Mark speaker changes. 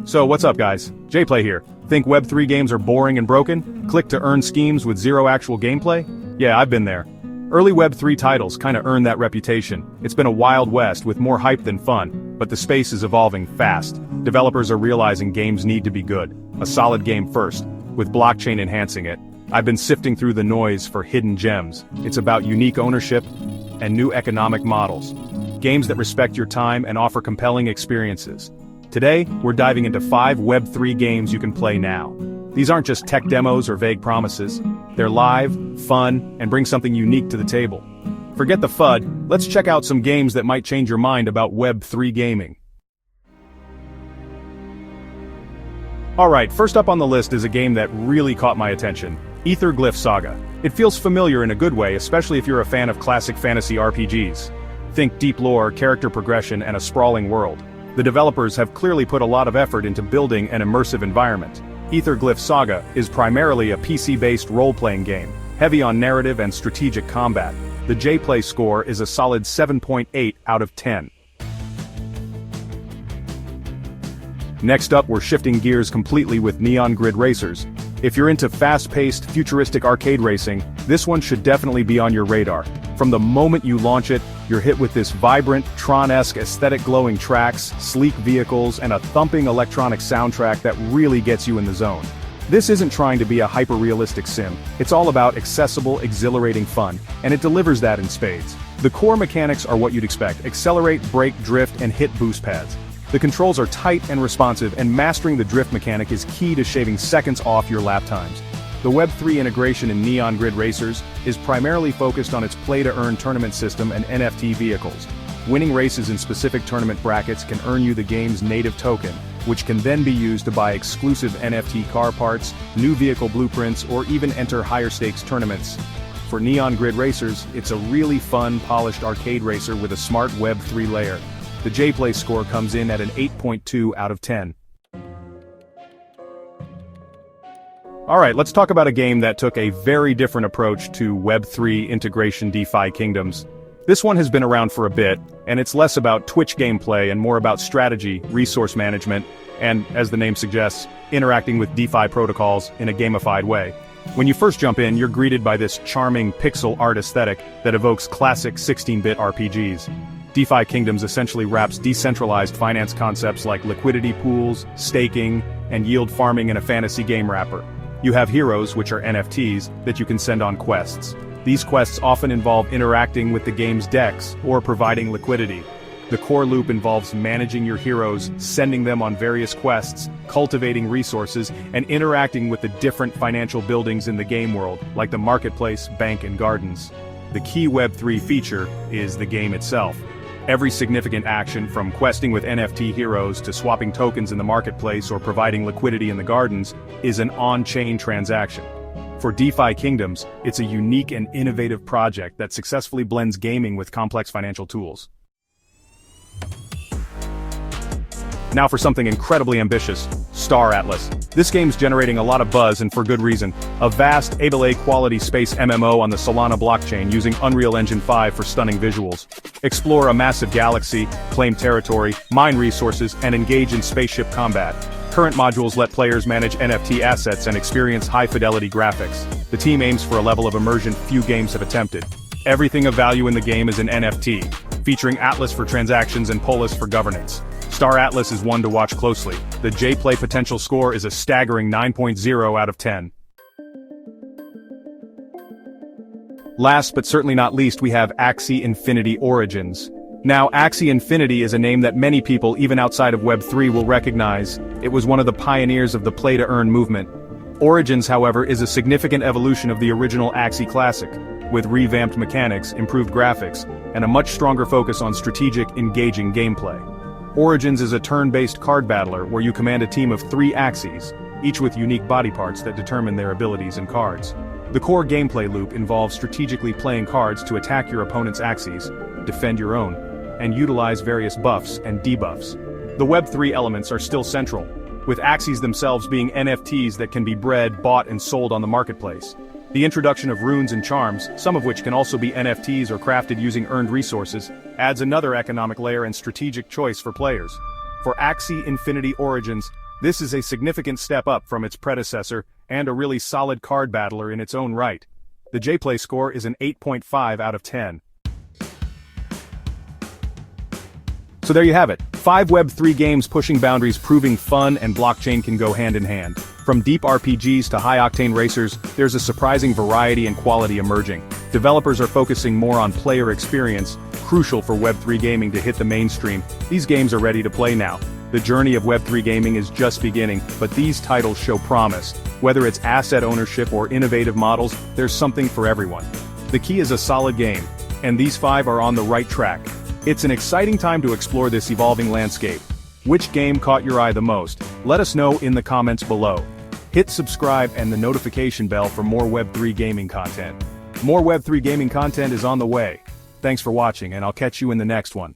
Speaker 1: So what's up guys, JayPlay here. Think Web3 games are boring and broken? Click to earn schemes with zero actual gameplay? Yeah, I've been there. Early Web3 titles kinda earned that reputation. It's been a wild west with more hype than fun, but the space is evolving fast. Developers are realizing games need to be good. A solid game first, with blockchain enhancing it. I've been sifting through the noise for hidden gems. It's about unique ownership and new economic models. Games that respect your time and offer compelling experiences. Today, we're diving into 5 Web3 games you can play now. These aren't just tech demos or vague promises. They're live, fun, and bring something unique to the table. Forget the FUD, let's check out some games that might change your mind about Web3 gaming. Alright, first up on the list is a game that really caught my attention. Glyph Saga. It feels familiar in a good way, especially if you're a fan of classic fantasy RPGs. Think deep lore, character progression, and a sprawling world. The developers have clearly put a lot of effort into building an immersive environment. Glyph Saga is primarily a PC-based role-playing game, heavy on narrative and strategic combat. The JayPlay Score is a solid 7.8 out of 10. Next up, we're shifting gears completely with Neon Grid Racers. If you're into fast-paced, futuristic arcade racing, this one should definitely be on your radar. From the moment you launch it, you're hit with this vibrant, Tron-esque aesthetic, glowing tracks, sleek vehicles, and a thumping electronic soundtrack that really gets you in the zone. This isn't trying to be a hyper-realistic sim, it's all about accessible, exhilarating fun, and it delivers that in spades. The core mechanics are what you'd expect: accelerate, brake, drift, and hit boost pads. The controls are tight and responsive, and mastering the drift mechanic is key to shaving seconds off your lap times. The Web3 integration in Neon Grid Racers is primarily focused on its play-to-earn tournament system and NFT vehicles. Winning races in specific tournament brackets can earn you the game's native token, which can then be used to buy exclusive NFT car parts, new vehicle blueprints, or even enter higher-stakes tournaments. For Neon Grid Racers, it's a really fun, polished arcade racer with a smart Web3 layer. The JayPlay Score comes in at an 8.2 out of 10. Alright, let's talk about a game that took a very different approach to Web3 integration DeFi Kingdoms. This one has been around for a bit, and it's less about Twitch gameplay and more about strategy, resource management, and, as the name suggests, interacting with DeFi protocols in a gamified way. When you first jump in, you're greeted by this charming pixel art aesthetic that evokes classic 16-bit RPGs. DeFi Kingdoms essentially wraps decentralized finance concepts like liquidity pools, staking, and yield farming in a fantasy game wrapper. You have heroes, which are NFTs, that you can send on quests. These quests often involve interacting with the game's decks, or providing liquidity. The core loop involves managing your heroes, sending them on various quests, cultivating resources, and interacting with the different financial buildings in the game world, like the marketplace, bank, and gardens. The key Web3 feature is the game itself. Every significant action, from questing with NFT heroes to swapping tokens in the marketplace or providing liquidity in the gardens, is an on-chain transaction. For DeFi Kingdoms, it's a unique and innovative project that successfully blends gaming with complex financial tools. Now for something incredibly ambitious, Star Atlas. This game's generating a lot of buzz, and for good reason. A vast, AAA-quality space MMO on the Solana blockchain using Unreal Engine 5 for stunning visuals. Explore a massive galaxy, claim territory, mine resources, and engage in spaceship combat. Current modules let players manage NFT assets and experience high-fidelity graphics. The team aims for a level of immersion few games have attempted. Everything of value in the game is an NFT, featuring Atlas for transactions and Polis for governance. Star Atlas is one to watch closely. The JayPlay potential score is a staggering 9.0 out of 10. Last but certainly not least, we have Axie Infinity Origins. Now, Axie Infinity is a name that many people, even outside of Web3, will recognize. It was one of the pioneers of the play-to-earn movement. Origins, however, is a significant evolution of the original Axie Classic, with revamped mechanics, improved graphics, and a much stronger focus on strategic, engaging gameplay. Origins is a turn-based card battler where you command a team of 3 Axies, each with unique body parts that determine their abilities and cards. The core gameplay loop involves strategically playing cards to attack your opponent's Axies, defend your own, and utilize various buffs and debuffs. The Web3 elements are still central, with Axies themselves being NFTs that can be bred, bought, and sold on the marketplace. The introduction of runes and charms, some of which can also be NFTs or crafted using earned resources, adds another economic layer and strategic choice for players. For Axie Infinity Origins, This is a significant step up from its predecessor, and a really solid card battler in its own right. The JayPlay Score is an 8.5 out of 10. So there you have it, 5 Web3 games pushing boundaries, proving fun and blockchain can go hand in hand. From deep RPGs to high-octane racers, there's a surprising variety and quality emerging. Developers are focusing more on player experience, crucial for Web3 gaming to hit the mainstream. These games are ready to play now. The journey of Web3 gaming is just beginning, but these titles show promise. Whether it's asset ownership or innovative models, there's something for everyone. The key is a solid game, and these 5 are on the right track. It's an exciting time to explore this evolving landscape. Which game caught your eye the most? Let us know in the comments below. Hit subscribe and the notification bell for more Web3 gaming content. More Web3 gaming content is on the way. Thanks for watching, and I'll catch you in the next one.